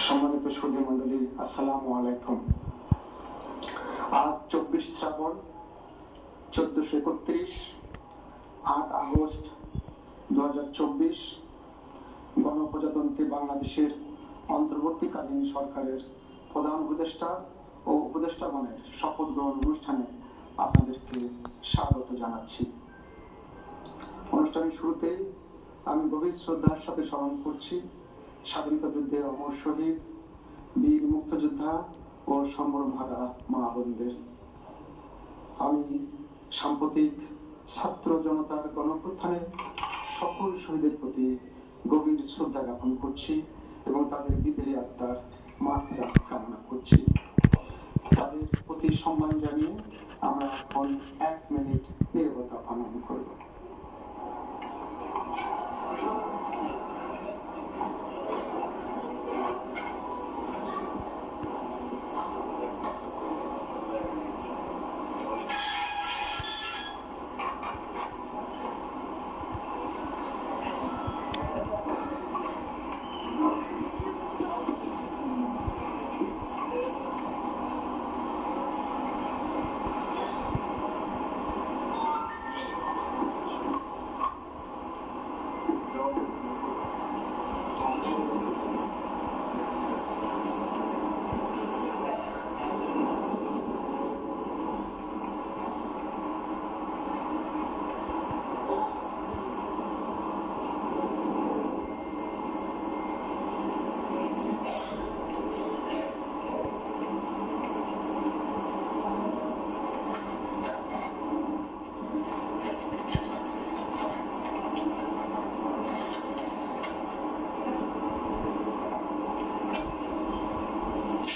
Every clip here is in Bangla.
সম্মানিত সুধী মন্ডলী, আসসালামু আলাইকুম। আজ 24 শ্রাবণ 1431, 8 আগস্ট 2024, গণপ্রজাতন্ত্রী বাংলাদেশের অন্তর্বর্তীকালীন সরকারের প্রধান উপদেষ্টা ও উপদেষ্টাগণের শপথ গ্রহণ অনুষ্ঠানে আপনাদেরকে স্বাগত জানাচ্ছি। অনুষ্ঠানের শুরুতে আমি গভীর শ্রদ্ধার সাথে স্মরণ করছি স্বাধীনতা যুদ্ধের অমর শহীদ, বীর মুক্তিযোদ্ধা ও সম্ভ্রমহারা মা বোনদের। আমি সাম্প্রতিক ছাত্র জনতার গণঅভ্যুত্থানে সকল শহীদের প্রতি গভীর শ্রদ্ধা জ্ঞাপন করছি এবং তাদের বিদেহী আত্মার মাগফিরাত কামনা করছি। তাদের প্রতি সম্মান জানিয়ে আমরা এখন 1 মিনিট নীরবতা পালন করব।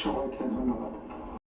সবাইকে ধন্যবাদ।